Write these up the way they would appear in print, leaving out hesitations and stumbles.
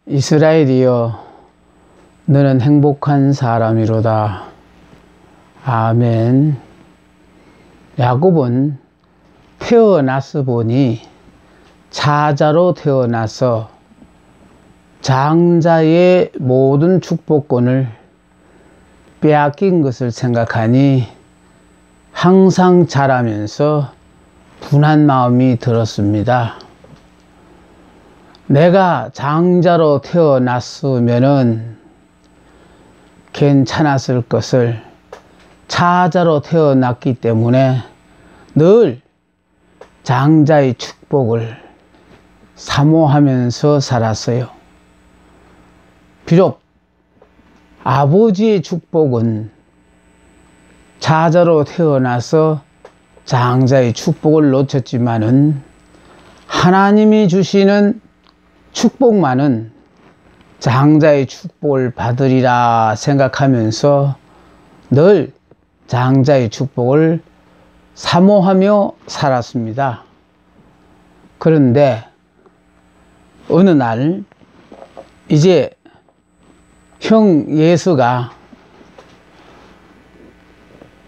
이스라엘이여, 너는 행복한 사람이로다. 아멘. 야곱은 태어나서 보니 자자로 태어나서 장자의 모든 축복권을 빼앗긴 것을 생각하니 항상 자라면서 분한 마음이 들었습니다. 내가 장자로 태어났으면은 괜찮았을 것을 자자로 태어났기 때문에 늘 장자의 축복을 사모하면서 살았어요. 비록 아버지의 축복은 자자로 태어나서 장자의 축복을 놓쳤지만은 하나님이 주시는 축복만은 장자의 축복을 받으리라 생각하면서 늘 장자의 축복을 사모하며 살았습니다. 그런데 어느 날 이제 형 예수가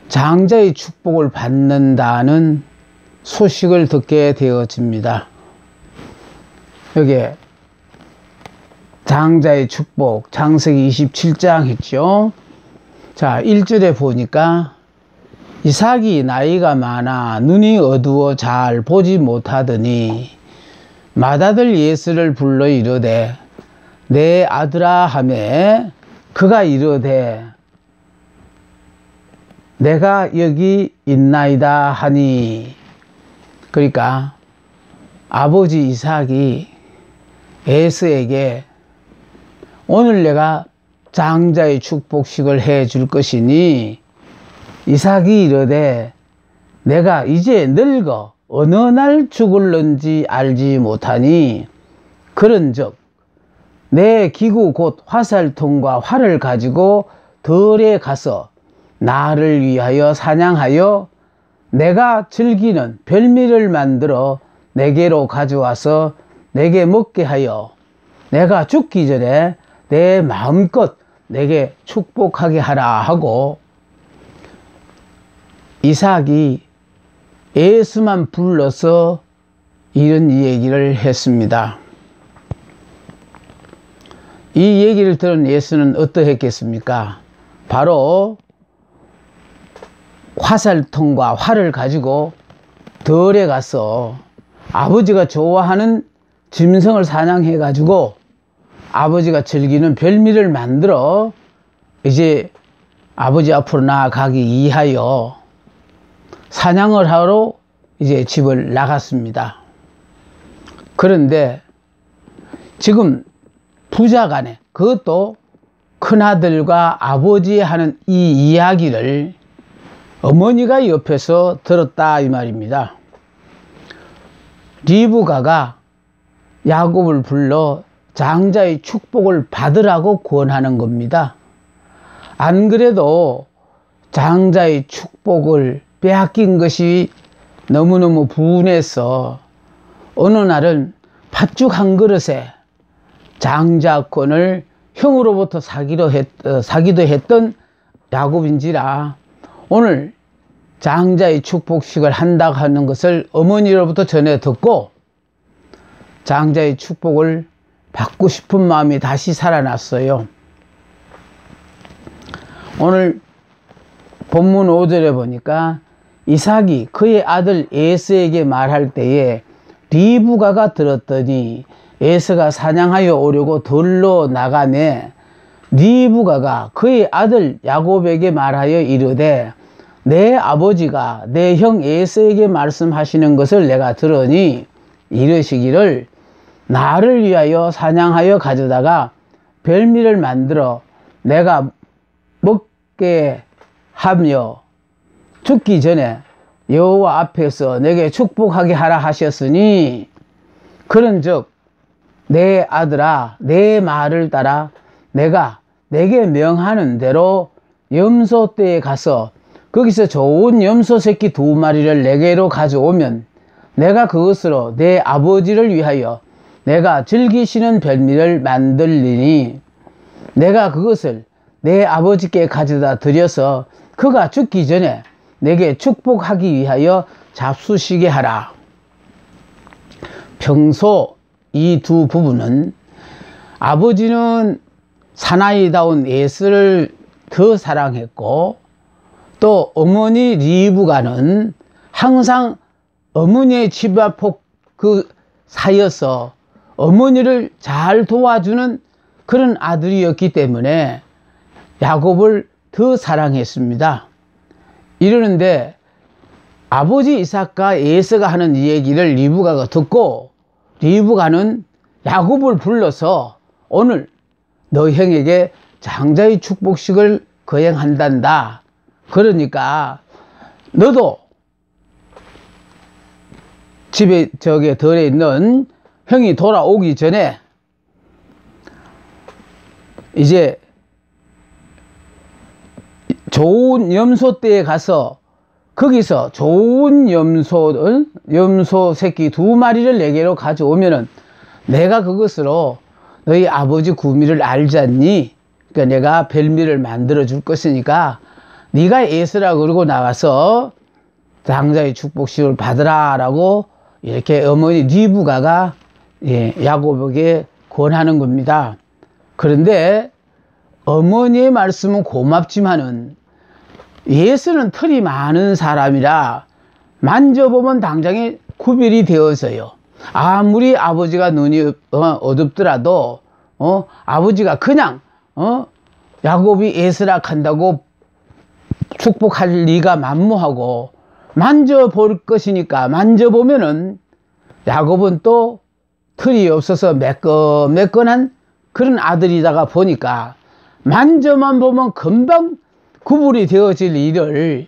장자의 축복을 받는다는 소식을 듣게 되어집니다. 여기에 장자의 축복, 창세기 27장 했죠. 자, 1절에 보니까 이삭이 나이가 많아 눈이 어두워 잘 보지 못하더니 맏아들 예스를 불러 이르되 내 아들아 하매 그가 이르되 내가 여기 있나이다 하니. 그러니까 아버지 이삭이 에서에게 오늘 내가 장자의 축복식을 해 줄 것이니 이삭이 이르되 내가 이제 늙어 어느 날 죽을는지 알지 못하니 그런즉 내 기구 곧 화살통과 활을 가지고 들에 가서 나를 위하여 사냥하여 내가 즐기는 별미를 만들어 내게로 가져와서 내게 먹게 하여 내가 죽기 전에 내 마음껏 내게 축복하게 하라 하고 이삭이 에서만 불러서 이런 얘기를 했습니다. 이 얘기를 들은 에서는 어떠했겠습니까? 바로 화살통과 활을 가지고 들에 가서 아버지가 좋아하는 짐승을 사냥해 가지고 아버지가 즐기는 별미를 만들어 이제 아버지 앞으로 나아가기 위하여 사냥을 하러 이제 집을 나갔습니다. 그런데 지금 부자간에, 그것도 큰아들과 아버지 하는 이 이야기를 어머니가 옆에서 들었다 이 말입니다. 리브가가 야곱을 불러 장자의 축복을 받으라고 권하는 겁니다. 안 그래도 장자의 축복을 빼앗긴 것이 너무너무 분해서 어느 날은 팥죽 한 그릇에 장자권을 형으로부터 사기도 했던 야곱인지라 오늘 장자의 축복식을 한다고 하는 것을 어머니로부터 전해 듣고 장자의 축복을 받고 싶은 마음이 다시 살아났어요. 오늘 본문 5절에 보니까 이삭이 그의 아들 에서에게 말할 때에 리브가가 들었더니 에서가 사냥하여 오려고 들로 나가매 리브가가 그의 아들 야곱에게 말하여 이르되 내 아버지가 내 형 에서에게 말씀하시는 것을 내가 들으니 이르시기를 나를 위하여 사냥하여 가져다가 별미를 만들어 내가 먹게 하며 죽기 전에 여호와 앞에서 내게 축복하게 하라 하셨으니 그런즉 내 아들아 내 말을 따라 내가 내게 명하는 대로 염소떼에 가서 거기서 좋은 염소 새끼 2마리를 내게로 가져오면 내가 그것으로 내 아버지를 위하여 내가 즐기시는 별미를 만들리니 내가 그것을 내 아버지께 가져다 드려서 그가 죽기 전에 내게 축복하기 위하여 잡수시게 하라. 평소 이 두 부부는 아버지는 사나이다운 에스를 더 사랑했고 또 어머니 리브가는 항상 어머니의 집 앞 그 사이여서 어머니를 잘 도와주는 그런 아들이었기 때문에 야곱을 더 사랑했습니다. 이러는데 아버지 이삭과 에서가 하는 이 얘기를 리브가가 듣고 리브가는 야곱을 불러서 오늘 너 형에게 장자의 축복식을 거행한단다. 그러니까 너도 집에 덜에 있는 형이 돌아오기 전에 이제 좋은 염소떼에 가서 거기서 좋은 염소 새끼 2마리를 내게로 가져오면은 내가 그것으로 너희 아버지 구미를 알지 않니? 그러니까 내가 별미를 만들어 줄 것이니까 네가 에스라 그러고 나가서 장자의 축복식을 받으라 라고 이렇게 어머니 리브가가 야곱에게 권하는 겁니다. 그런데 어머니의 말씀은 고맙지만은 에서는 털이 많은 사람이라 만져보면 당장에 구별이 되어서요. 아무리 아버지가 눈이 어둡더라도 아버지가 그냥 야곱이 에스라 한다고 축복할 리가 만무하고 만져볼 것이니까 만져보면은 야곱은 또 털이 없어서 매끈매끈한 그런 아들이다가 보니까 만져만 보면 금방 구분이 되어질 일을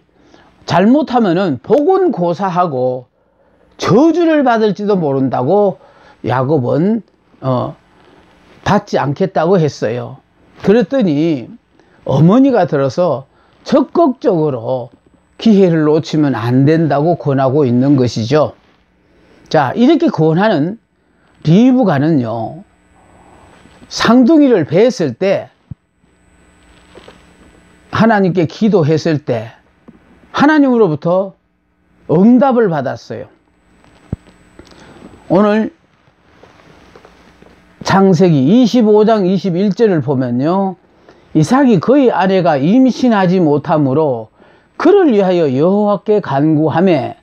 잘못하면은 복은고사하고 저주를 받을지도 모른다고 야곱은 받지 않겠다고 했어요. 그랬더니 어머니가 들어서 적극적으로 기회를 놓치면 안 된다고 권하고 있는 것이죠. 자, 이렇게 권하는 리브가는요, 쌍둥이를 뵀을 때 하나님께 기도했을 때 하나님으로부터 응답을 받았어요. 오늘 창세기 25장 21절을 보면요, 이삭이 그의 아내가 임신하지 못하므로 그를 위하여 여호와께 간구하매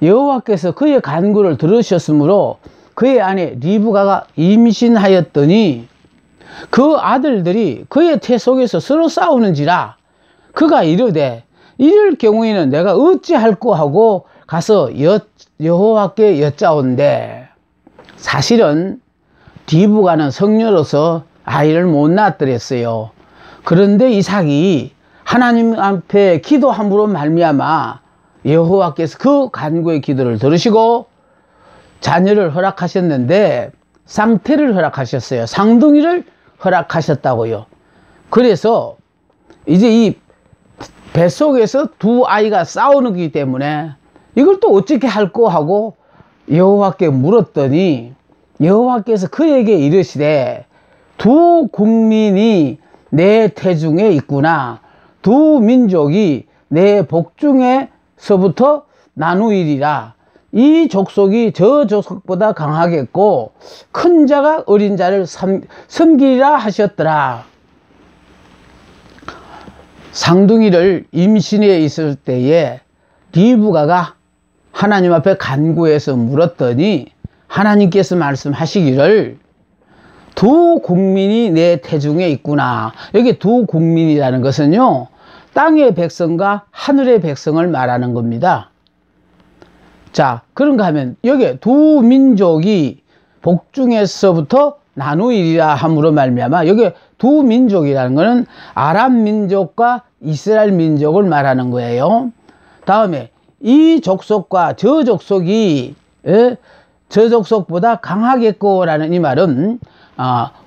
여호와께서 그의 간구를 들으셨으므로 그의 아내 리브가가 임신하였더니 그 아들들이 그의 태 속에서 서로 싸우는지라 그가 이르되 이럴 경우에는 내가 어찌할꼬 하고 가서 여호와께 여짜온대. 사실은 리브가는 성녀로서 아이를 못 낳았더랬어요. 그런데 이삭이 하나님 앞에 기도함으로 말미암아 여호와께서 그 간구의 기도를 들으시고 자녀를 허락하셨는데 쌍태를 허락하셨어요. 쌍둥이를 허락하셨다고요. 그래서 이제 이 뱃속에서 두 아이가 싸우는 거기 때문에 이걸 또 어떻게 할꼬 하고 여호와께 물었더니 여호와께서 그에게 이르시되 두 국민이 내 태중에 있구나. 두 민족이 내 복중에서부터 나누이리라. 이 족속이 저 족속보다 강하겠고 큰 자가 어린 자를 섬기리라 하셨더라. 쌍둥이를 임신해 있을 때에 리브가가 하나님 앞에 간구해서 물었더니 하나님께서 말씀하시기를 두 국민이 내 태중에 있구나. 여기 두 국민이라는 것은요, 땅의 백성과 하늘의 백성을 말하는 겁니다. 자, 그런가 하면 여기 두 민족이 복중에서부터 나누이리라 함으로 말미암아 여기 두 민족이라는 것은 아람 민족과 이스라엘 민족을 말하는 거예요. 다음에 이 족속과 저 족속이 저 족속보다 강하겠고라는 이 말은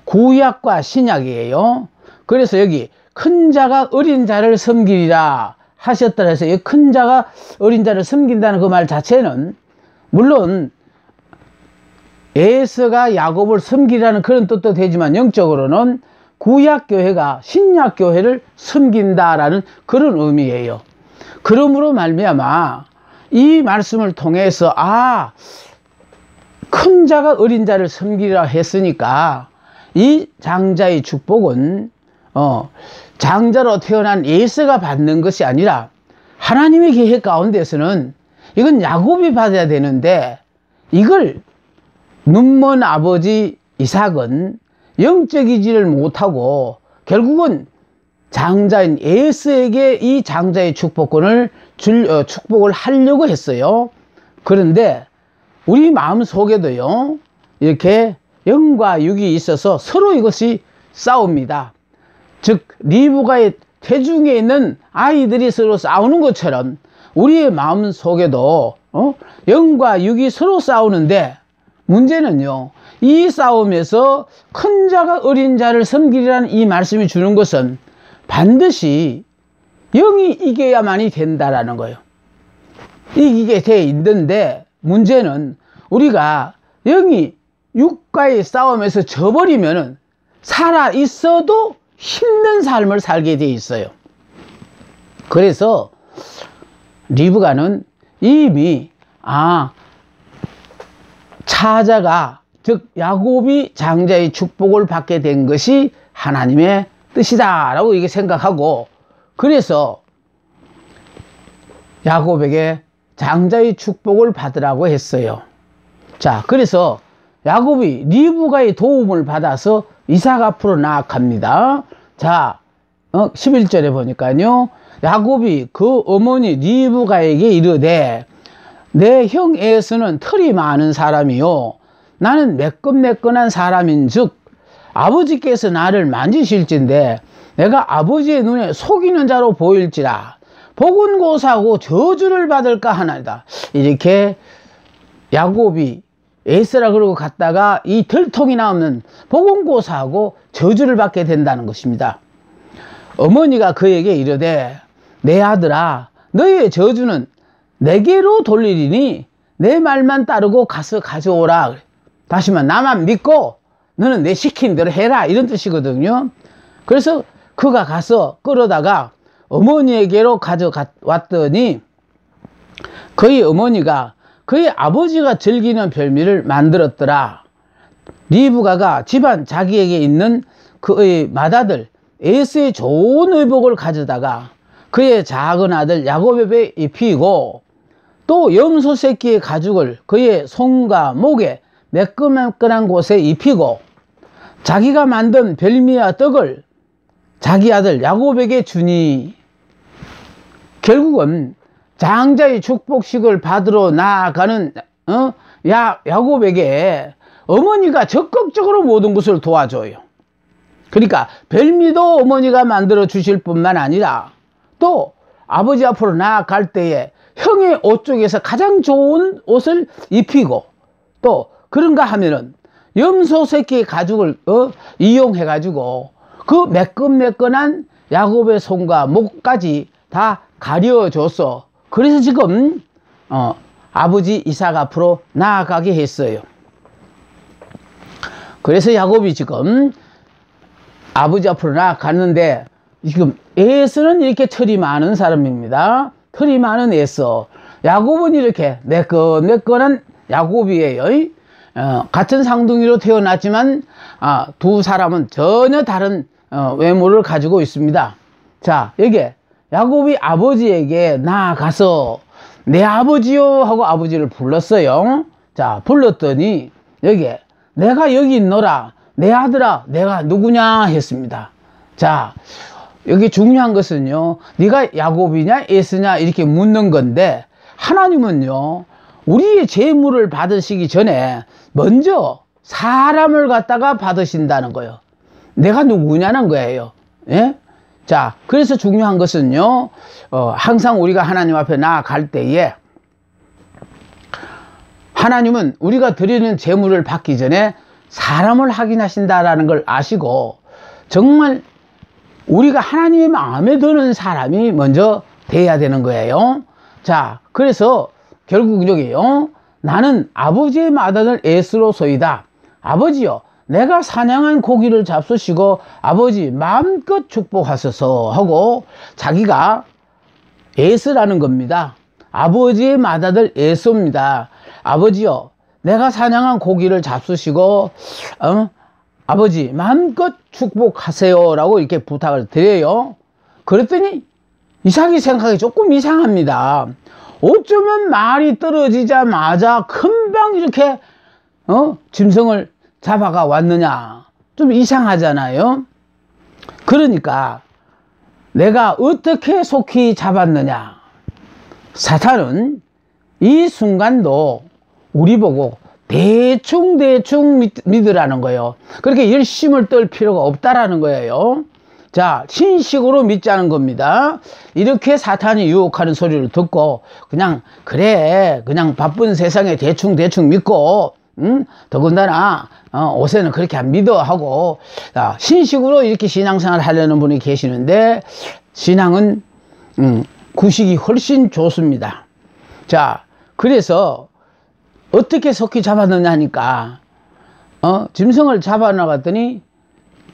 구약과 신약이에요. 그래서 여기 큰 자가 어린 자를 섬기리라 하셨더라 해서 이 큰 자가 어린 자를 섬긴다는 그 말 자체는 물론 에서가 야곱을 섬기라는 그런 뜻도 되지만 영적으로는 구약교회가 신약교회를 섬긴다라는 그런 의미예요. 그러므로 말미암아 이 말씀을 통해서 큰 자가 어린 자를 섬기라 했으니까 이 장자의 축복은 장자로 태어난 에서가 받는 것이 아니라 하나님의 계획 가운데서는 이건 야곱이 받아야 되는데, 이걸 눈먼 아버지 이삭은 영적이지를 못하고 결국은 장자인 에서에게 이 장자의 축복권을 축복을 하려고 했어요. 그런데 우리 마음 속에도요, 이렇게 영과 육이 있어서 서로 이것이 싸웁니다. 즉 리브가의 태중에 있는 아이들이 서로 싸우는 것처럼 우리의 마음 속에도 영과 육이 서로 싸우는데, 문제는요, 이 싸움에서 큰 자가 어린 자를 섬기라는 이 말씀이 주는 것은 반드시 영이 이겨야만이 된다라는 거예요. 이기게 돼 있는데, 문제는 우리가 영이 육과의 싸움에서 져버리면은 살아 있어도 힘든 삶을 살게 돼 있어요. 그래서 리브가는 이미 차자가, 즉 야곱이 장자의 축복을 받게 된 것이 하나님의 뜻이다 라고 이게 생각하고, 그래서 야곱에게 장자의 축복을 받으라고 했어요. 자, 그래서 야곱이 리브가의 도움을 받아서 이삭 앞으로 나아갑니다. 자, 11절에 보니까요, 야곱이 그 어머니 리브가에게 이르되, 내 형 에서는 털이 많은 사람이요 나는 매끈매끈한 사람인 즉 아버지께서 나를 만지실진데 내가 아버지의 눈에 속이는 자로 보일지라 보근고사하고 저주를 받을까 하나이다. 이렇게 야곱이 에서라 그러고 갔다가 이 들통이 나오면 보근고사하고 저주를 받게 된다는 것입니다. 어머니가 그에게 이르되, 내 아들아, 너의 저주는 내게로 돌리리니 내 말만 따르고 가서 가져오라. 다시 말해, 나만 믿고 너는 내 시킨 대로 해라, 이런 뜻이거든요. 그래서 그가 가서 끌어다가 어머니에게로 가져왔더니 그의 어머니가 그의 아버지가 즐기는 별미를 만들었더라. 리브가가 집안 자기에게 있는 그의 맏아들 에서의 좋은 의복을 가져다가 그의 작은 아들 야곱의 배에 입히고, 또 염소 새끼의 가죽을 그의 손과 목에 매끈매끈한 곳에 입히고, 자기가 만든 별미와 떡을 자기 아들 야곱에게 주니, 결국은 장자의 축복식을 받으러 나아가는 야곱에게 어머니가 적극적으로 모든 것을 도와줘요. 그러니까 별미도 어머니가 만들어 주실 뿐만 아니라 또 아버지 앞으로 나아갈 때에 형의 옷 중에서 가장 좋은 옷을 입히고, 또 그런가 하면은 염소 새끼 가죽을 이용해 가지고 그 매끈매끈한 야곱의 손과 목까지 다 가려줘서, 그래서 지금 아버지 이삭 앞으로 나아가게 했어요. 그래서 야곱이 지금 아버지 앞으로 나아갔는데, 지금 에서는 이렇게 털이 많은 사람입니다. 털이 많은 에서. 야곱은 이렇게 매끈매끈한 야곱이에요. 같은 상둥이로 태어났지만 두 사람은 전혀 다른 외모를 가지고 있습니다. 자, 여기에 야곱이 아버지에게 나아가서 내 아버지요 하고 아버지를 불렀어요. 자, 불렀더니 여기에 내가 여기 있노라, 내 아들아, 내가 누구냐 했습니다. 자, 여기 중요한 것은요, 네가 야곱이냐 에서냐 이렇게 묻는 건데, 하나님은요 우리의 재물을 받으시기 전에 먼저 사람을 갖다가 받으신다는 거예요. 내가 누구냐는 거예요. 예? 자, 그래서 중요한 것은요, 항상 우리가 하나님 앞에 나아갈 때에 하나님은 우리가 드리는 재물을 받기 전에 사람을 확인하신다라는 걸 아시고, 정말 우리가 하나님의 마음에 드는 사람이 먼저 돼야 되는 거예요. 자, 그래서 결국 여기요, 나는 아버지의 맏아들 에스로소이다. 아버지여, 내가 사냥한 고기를 잡수시고 아버지 마음껏 축복하소서 하고 자기가 에스라는 겁니다. 아버지의 맏아들 에소입니다. 아버지여, 내가 사냥한 고기를 잡수시고 아버지 마음껏 축복하세요 라고 이렇게 부탁을 드려요. 그랬더니 이삭이 생각이 조금 이상합니다. 어쩌면 말이 떨어지자마자 금방 이렇게 짐승을 잡아가 왔느냐, 좀 이상하잖아요. 그러니까 내가 어떻게 속히 잡았느냐, 사탄은 이 순간도 우리 보고 대충 믿으라는 거예요. 그렇게 열심을 떨 필요가 없다라는 거예요. 자, 신식으로 믿자는 겁니다. 이렇게 사탄이 유혹하는 소리를 듣고 그냥 그래, 그냥 바쁜 세상에 대충 믿고 더군다나 옷에는 그렇게 안 믿어 하고 신식으로 이렇게 신앙생활 하려는 분이 계시는데 신앙은 구식이 훨씬 좋습니다. 자, 그래서 어떻게 속히 잡았느냐 하니까 짐승을 잡아나갔더니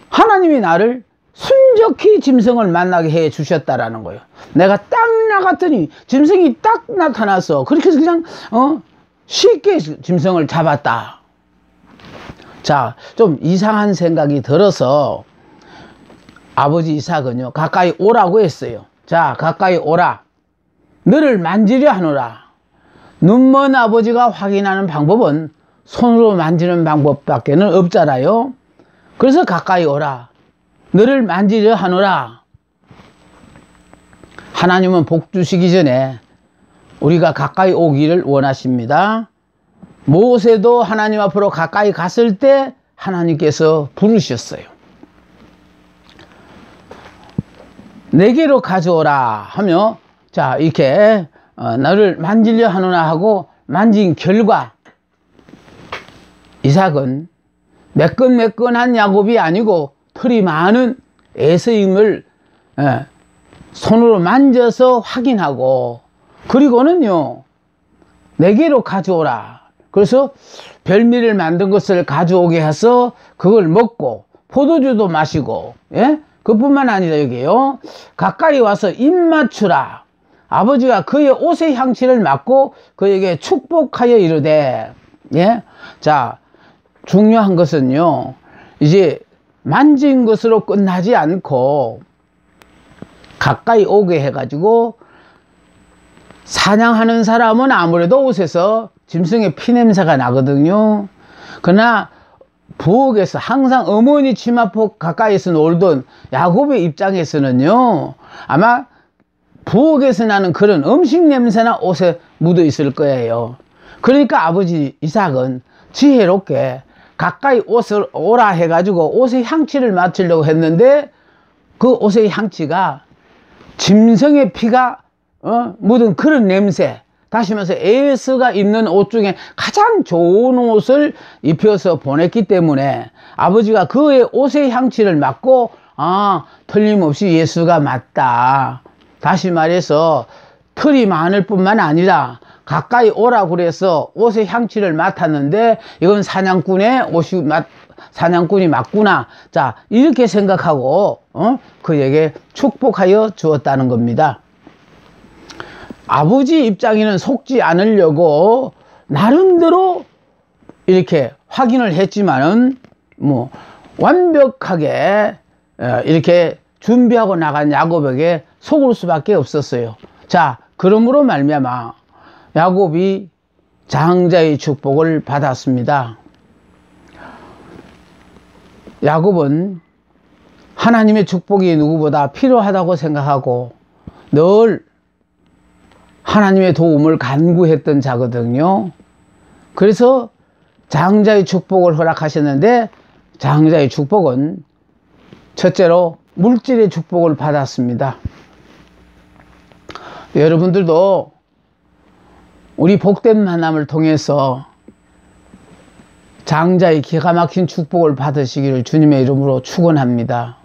하나님이 나를 순적히 짐승을 만나게 해 주셨다라는 거예요. 내가 딱 나갔더니 짐승이 딱 나타났어. 그렇게 해서 그냥 쉽게 짐승을 잡았다. 자, 좀 이상한 생각이 들어서 아버지 이삭은요, 가까이 오라고 했어요. 자, 가까이 오라. 너를 만지려 하노라. 눈먼 아버지가 확인하는 방법은 손으로 만지는 방법밖에는 없잖아요. 그래서 가까이 오라. 너를 만지려 하노라. 하나님은 복 주시기 전에 우리가 가까이 오기를 원하십니다. 모세도 하나님 앞으로 가까이 갔을 때 하나님께서 부르셨어요. 내게로 가져오라 하며, 자, 이렇게 너를 만지려 하노라 하고 만진 결과 이삭은 매끈매끈한 야곱이 아니고 털이 많은 에서임을 손으로 만져서 확인하고, 그리고는요, 내게로 가져오라. 그래서 별미를 만든 것을 가져오게 해서 그걸 먹고 포도주도 마시고, 예? 그뿐만 아니라 여기요, 가까이 와서 입 맞추라. 아버지가 그의 옷의 향취를 맡고 그에게 축복하여 이르되, 예? 자, 중요한 것은요, 이제 만진 것으로 끝나지 않고 가까이 오게 해가지고, 사냥하는 사람은 아무래도 옷에서 짐승의 피냄새가 나거든요. 그러나 부엌에서 항상 어머니 치마폭 가까이서 놀던 야곱의 입장에서는요, 아마 부엌에서 나는 그런 음식 냄새나 옷에 묻어 있을 거예요. 그러니까 아버지 이삭은 지혜롭게 가까이 옷을 오라 해가지고 옷의 향취를 맡으려고 했는데, 그 옷의 향취가 짐승의 피가 묻은 그런 냄새, 다시 말해서 에스가 입는 옷 중에 가장 좋은 옷을 입혀서 보냈기 때문에 아버지가 그의 옷의 향취를 맡고, 틀림없이 예수가 맞다. 다시 말해서 털이 많을 뿐만 아니라 가까이 오라고 그래서 옷의 향취를 맡았는데 이건 사냥꾼이 맞구나. 자, 이렇게 생각하고 그에게 축복하여 주었다는 겁니다. 아버지 입장에는 속지 않으려고 나름대로 이렇게 확인을 했지만은 완벽하게 이렇게 준비하고 나간 야곱에게 속을 수밖에 없었어요. 자, 그러므로 말미암아 야곱이 장자의 축복을 받았습니다. 야곱은 하나님의 축복이 누구보다 필요하다고 생각하고 늘 하나님의 도움을 간구했던 자거든요. 그래서 장자의 축복을 허락하셨는데, 장자의 축복은 첫째로 물질의 축복을 받았습니다. 여러분들도 우리 복된 만남을 통해서 장자의 기가 막힌 축복을 받으시기를 주님의 이름으로 축원합니다.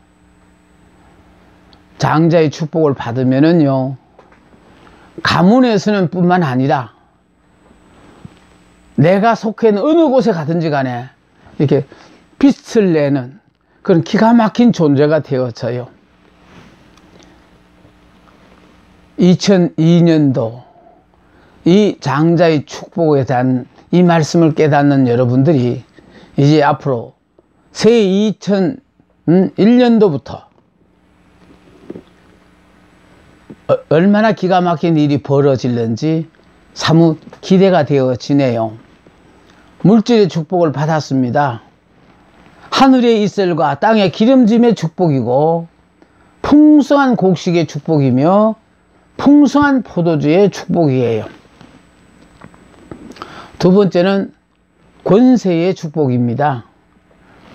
장자의 축복을 받으면은요, 가문에서는 뿐만 아니라 내가 속해 있는 어느 곳에 가든지 간에 이렇게 빛을 내는 그런 기가 막힌 존재가 되어져요. 2002년도 이 장자의 축복에 대한 이 말씀을 깨닫는 여러분들이 이제 앞으로 새 2001년도부터 얼마나 기가 막힌 일이 벌어질는지 사뭇 기대가 되어지네요. 물질의 축복을 받았습니다. 하늘의 이슬과 땅의 기름짐의 축복이고 풍성한 곡식의 축복이며 풍성한 포도주의 축복이에요. 두 번째는 권세의 축복입니다.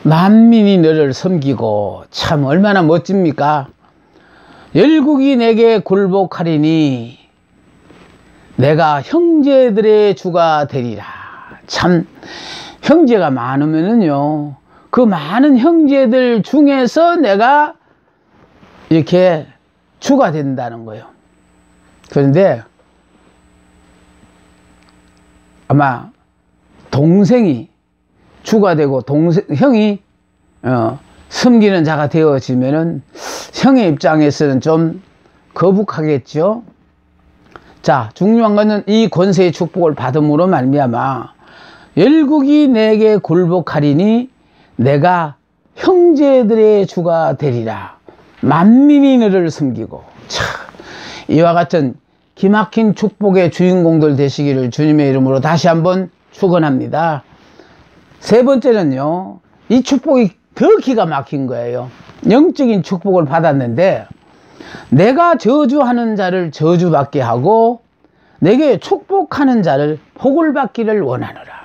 만민이 너를 섬기고, 참 얼마나 멋집니까? 열국이 내게 굴복하리니 내가 형제들의 주가 되리라. 참 형제가 많으면은요, 그 많은 형제들 중에서 내가 이렇게 주가 된다는 거예요. 그런데 아마 동생이 주가 되고 형이 섬기는 자가 되어지면은 형의 입장에서는 좀 거북하겠죠. 자, 중요한 것은 이 권세의 축복을 받음으로 말미암아 열국이 내게 굴복하리니 내가 형제들의 주가 되리라. 만민이 너를 섬기고. 참, 이와 같은 기막힌 축복의 주인공들 되시기를 주님의 이름으로 다시 한번 축원합니다. 세 번째는요, 이 축복이 더 기가 막힌 거예요. 영적인 축복을 받았는데 내가 저주하는 자를 저주받게 하고 내게 축복하는 자를 복을 받기를 원하노라.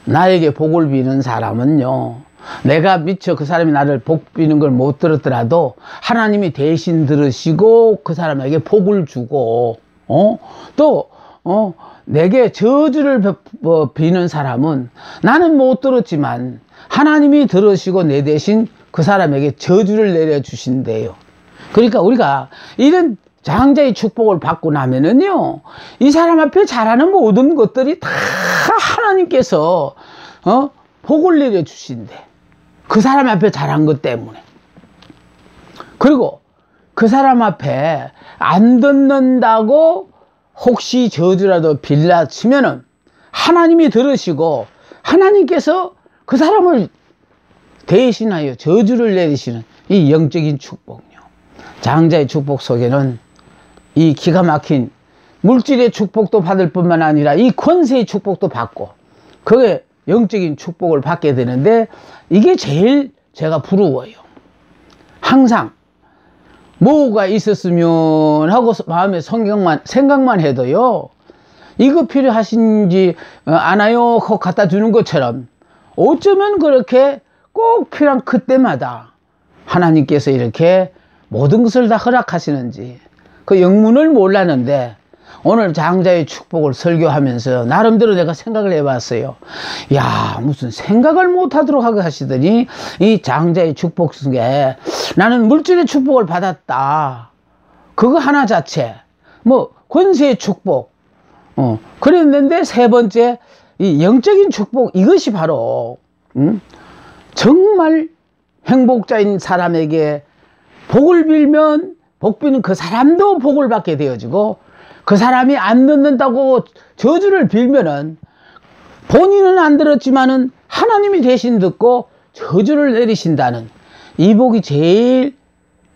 나에게 복을 비는 사람은요, 내가 미처 그 사람이 나를 복 비는 걸 못 들었더라도 하나님이 대신 들으시고 그 사람에게 복을 주고, 내게 저주를 비는 사람은 나는 못 들었지만 하나님이 들으시고 내 대신 그 사람에게 저주를 내려주신대요. 그러니까 우리가 이런 장자의 축복을 받고 나면은요, 이 사람 앞에 잘하는 모든 것들이 다 하나님께서 복을 내려주신대. 그 사람 앞에 잘한 것 때문에. 그리고 그 사람 앞에 안 듣는다고 혹시 저주라도 빌라 치면은 하나님이 들으시고 하나님께서 그 사람을 대신하여 저주를 내리시는 이 영적인 축복요. 장자의 축복 속에는 이 기가 막힌 물질의 축복도 받을 뿐만 아니라 이 권세의 축복도 받고 그게 영적인 축복을 받게 되는데 이게 제일 제가 부러워요. 항상 뭐가 있었으면 하고 마음에 생각만 해도요, 이거 필요하신지 아나요? 하고 갖다 주는 것처럼 어쩌면 그렇게 꼭 필요한 그때마다 하나님께서 이렇게 모든 것을 다 허락하시는지 그 영문을 몰랐는데 오늘 장자의 축복을 설교하면서 나름대로 내가 생각을 해봤어요. 야, 무슨 생각을 못하도록 하게 하시더니 이 장자의 축복 속에 나는 물질의 축복을 받았다. 그거 하나 자체 뭐 권세의 축복 그랬는데 세 번째 이 영적인 축복, 이것이 바로 정말 행복자인 사람에게 복을 빌면 복 비는 그 사람도 복을 받게 되어지고 그 사람이 안 듣는다고 저주를 빌면은 본인은 안 들었지만은 하나님이 대신 듣고 저주를 내리신다는 이 복이 제일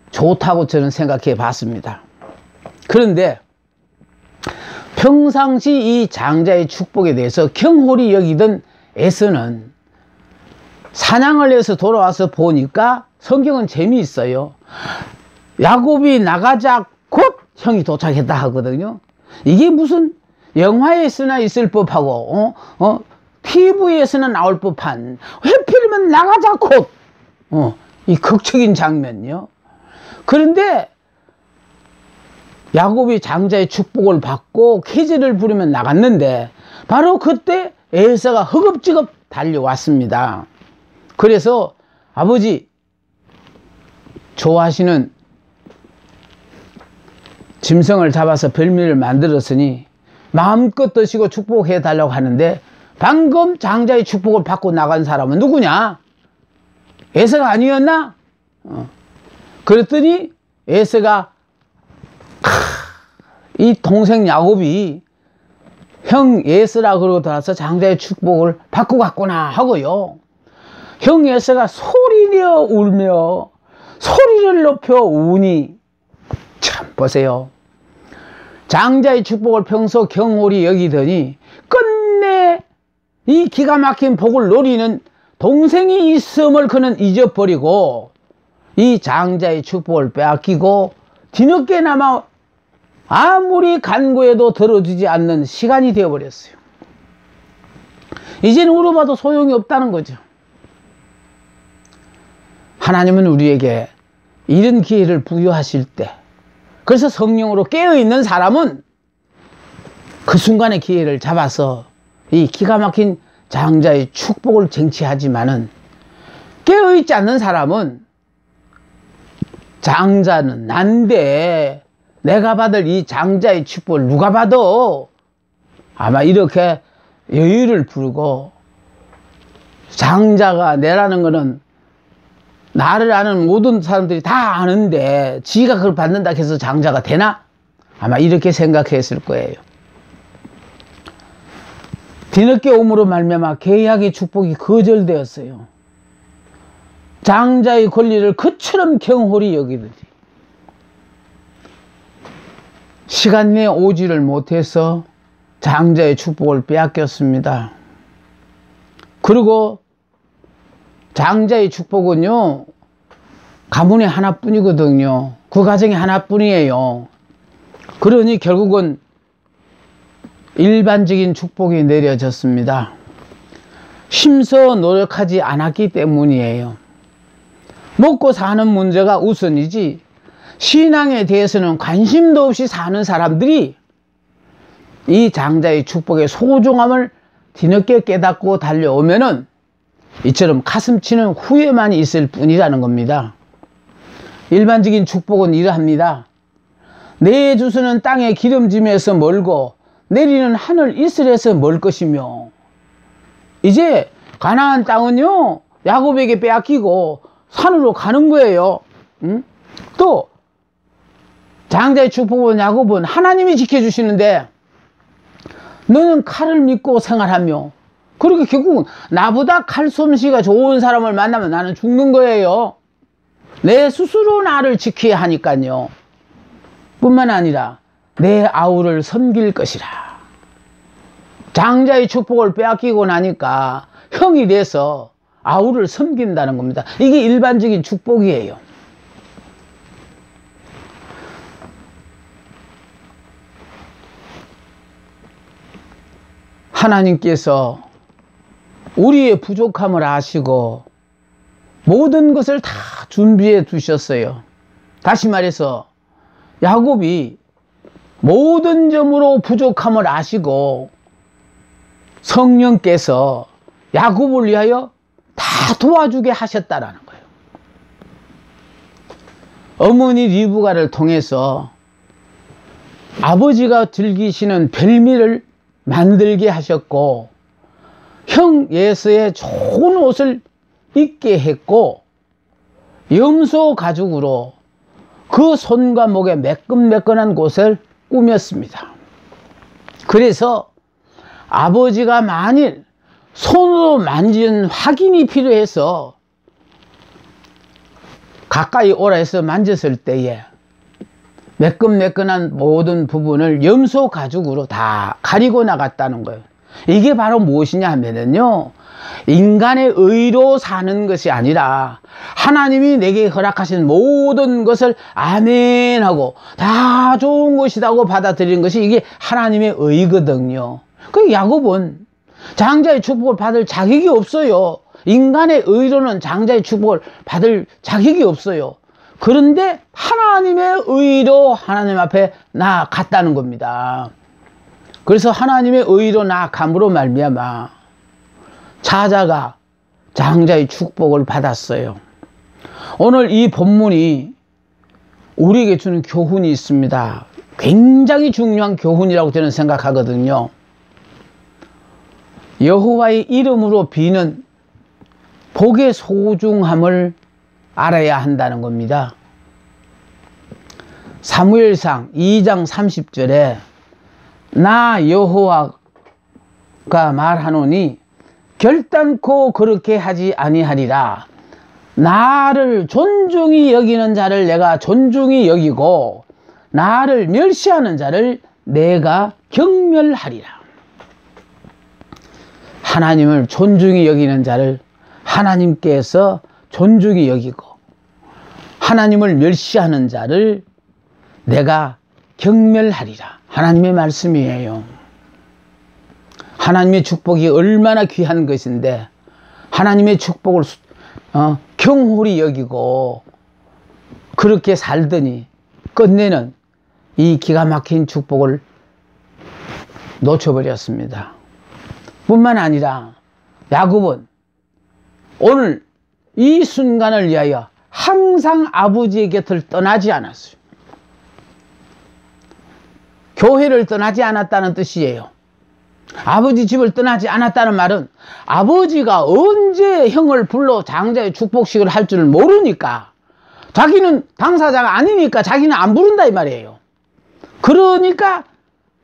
좋다고 저는 생각해 봤습니다. 그런데 평상시 이 장자의 축복에 대해서 경홀히 여기던 에서는 사냥을 해서 돌아와서 보니까 성경은 재미있어요. 야곱이 나가자 곧 형이 도착했다 하거든요. 이게 무슨 영화에서나 있을 법하고 TV에서나 나올 법한 회필이면 나가자 곧 이 극적인 장면이요. 그런데 야곱이 장자의 축복을 받고 계제를 부르면 나갔는데 바로 그때 에사가 허겁지겁 달려왔습니다. 그래서 아버지 좋아하시는 짐승을 잡아서 별미를 만들었으니 마음껏 드시고 축복해 달라고 하는데 방금 장자의 축복을 받고 나간 사람은 누구냐? 에서가 아니었나? 그랬더니 에서가 이 동생 야곱이 형 에서라 그러고 들어와서 장자의 축복을 받고 갔구나 하고요. 형 에서가 소리내어 울며 소리를 높여 우니 참 보세요. 장자의 축복을 평소 경홀히 여기더니 끝내 이 기가 막힌 복을 노리는 동생이 있음을 그는 잊어버리고 이 장자의 축복을 빼앗기고 뒤늦게나마 아무리 간구해도 들어주지 않는 시간이 되어버렸어요. 이제는 울어봐도 소용이 없다는 거죠. 하나님은 우리에게 이런 기회를 부여하실 때, 그래서 성령으로 깨어있는 사람은 그 순간의 기회를 잡아서 이 기가 막힌 장자의 축복을 쟁취하지만은, 깨어있지 않는 사람은 장자는 난데 내가 받을 이 장자의 축복을 누가 받어? 아마 이렇게 여유를 부르고, 장자가 내라는 거는 나를 아는 모든 사람들이 다 아는데 지가 그걸 받는다 해서 장자가 되나? 아마 이렇게 생각했을 거예요. 뒤늦게 옴으로 말미암아 계약의 축복이 거절되었어요. 장자의 권리를 그처럼 경홀히 여기더니 시간 내에 오지를 못해서 장자의 축복을 빼앗겼습니다. 그리고 장자의 축복은요, 가문에 하나뿐이거든요. 그 가정이 하나뿐이에요. 그러니 결국은 일반적인 축복이 내려졌습니다. 힘써 노력하지 않았기 때문이에요. 먹고 사는 문제가 우선이지 신앙에 대해서는 관심도 없이 사는 사람들이 이 장자의 축복의 소중함을 뒤늦게 깨닫고 달려오면은 이처럼 가슴치는 후회만 있을 뿐이라는 겁니다. 일반적인 축복은 이러합니다. 내 주소는 땅의 기름짐에서 멀고 내리는 하늘 이슬에서 멀 것이며, 이제 가나안 땅은요 야곱에게 빼앗기고 산으로 가는 거예요. 또 장자의 축복은 야곱은 하나님이 지켜주시는데 너는 칼을 믿고 생활하며, 그렇게 결국은 나보다 칼솜씨가 좋은 사람을 만나면 나는 죽는 거예요. 내 스스로 나를 지켜야 하니까요. 뿐만 아니라 내 아우를 섬길 것이라. 장자의 축복을 빼앗기고 나니까 형이 돼서 아우를 섬긴다는 겁니다. 이게 일반적인 축복이에요. 하나님께서 우리의 부족함을 아시고 모든 것을 다 준비해 두셨어요. 다시 말해서 야곱이 모든 점으로 부족함을 아시고 성령께서 야곱을 위하여 다 도와주게 하셨다라는 거예요. 어머니 리브가를 통해서 아버지가 즐기시는 별미를 만들게 하셨고, 형 예서의 좋은 옷을 입게 했고, 염소 가죽으로 그 손과 목에 매끈매끈한 곳을 꾸몄습니다. 그래서 아버지가 만일 손으로 만진 확인이 필요해서 가까이 오라 해서 만졌을 때에 매끈매끈한 모든 부분을 염소 가죽으로 다 가리고 나갔다는 거예요. 이게 바로 무엇이냐 하면은요, 인간의 의로 사는 것이 아니라 하나님이 내게 허락하신 모든 것을 아멘 하고 다 좋은 것이라고 받아들이는 것이 이게 하나님의 의거든요. 그 야곱은 장자의 축복을 받을 자격이 없어요. 인간의 의로는 장자의 축복을 받을 자격이 없어요. 그런데 하나님의 의로 하나님 앞에 나아갔다는 겁니다. 그래서 하나님의 의로 나아감으로 말미암아 자자가 장자의 축복을 받았어요. 오늘 이 본문이 우리에게 주는 교훈이 있습니다. 굉장히 중요한 교훈이라고 저는 생각하거든요. 여호와의 이름으로 비는 복의 소중함을 알아야 한다는 겁니다. 사무엘상 2장 30절에 나 여호와가 말하노니 결단코 그렇게 하지 아니하리라. 나를 존중히 여기는 자를 내가 존중히 여기고 나를 멸시하는 자를 내가 경멸하리라. 하나님을 존중히 여기는 자를 하나님께서 존중히 여기고 하나님을 멸시하는 자를 내가 경멸하리라. 하나님의 말씀이에요. 하나님의 축복이 얼마나 귀한 것인데 하나님의 축복을 경홀히 여기고 그렇게 살더니 끝내는 이 기가 막힌 축복을 놓쳐버렸습니다. 뿐만 아니라 야곱은 오늘 이 순간을 위하여 항상 아버지의 곁을 떠나지 않았어요. 교회를 떠나지 않았다는 뜻이에요. 아버지 집을 떠나지 않았다는 말은 아버지가 언제 형을 불러 장자의 축복식을 할 줄을 모르니까 자기는 당사자가 아니니까 자기는 안 부른다 이 말이에요. 그러니까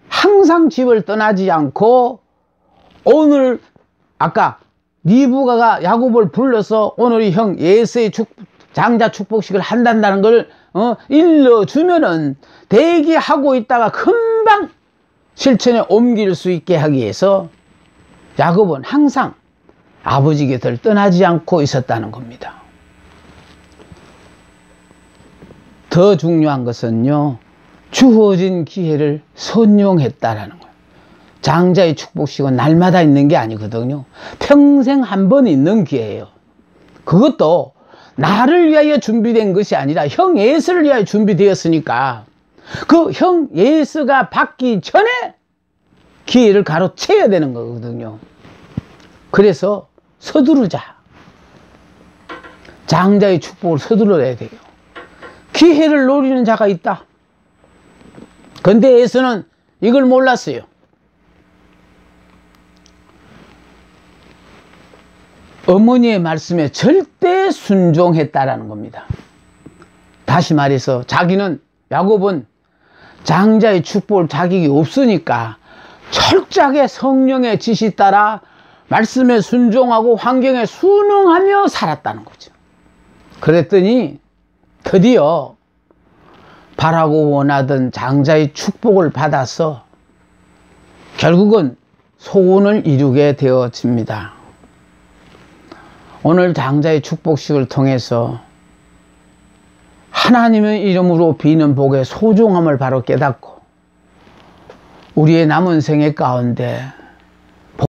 항상 집을 떠나지 않고 오늘 아까 리브가가 야곱을 불러서 오늘이 형 예수의 장자 축복식을 한다는 걸 일러주면은 대기하고 있다가 금방 실천에 옮길 수 있게 하기 위해서 야곱은 항상 아버지 곁을 떠나지 않고 있었다는 겁니다. 더 중요한 것은요, 주어진 기회를 선용했다라는 거예요. 장자의 축복식은 날마다 있는 게 아니거든요. 평생 한 번 있는 기회예요. 그것도 나를 위하여 준비된 것이 아니라 형 예수를 위하여 준비되었으니까 그 형 예수가 받기 전에 기회를 가로채야 되는 거거든요. 그래서 서두르자. 장자의 축복을 서두러야 돼요. 기회를 노리는 자가 있다. 근데 예수는 이걸 몰랐어요. 어머니의 말씀에 절대 순종했다라는 겁니다. 다시 말해서 야곱은 장자의 축복을 자격이 없으니까 철저하게 성령의 지시 따라 말씀에 순종하고 환경에 순응하며 살았다는 거죠. 그랬더니 드디어 바라고 원하던 장자의 축복을 받아서 결국은 소원을 이루게 되어집니다. 오늘 장자의 축복식을 통해서 하나님의 이름으로 비는 복의 소중함을 바로 깨닫고 우리의 남은 생애 가운데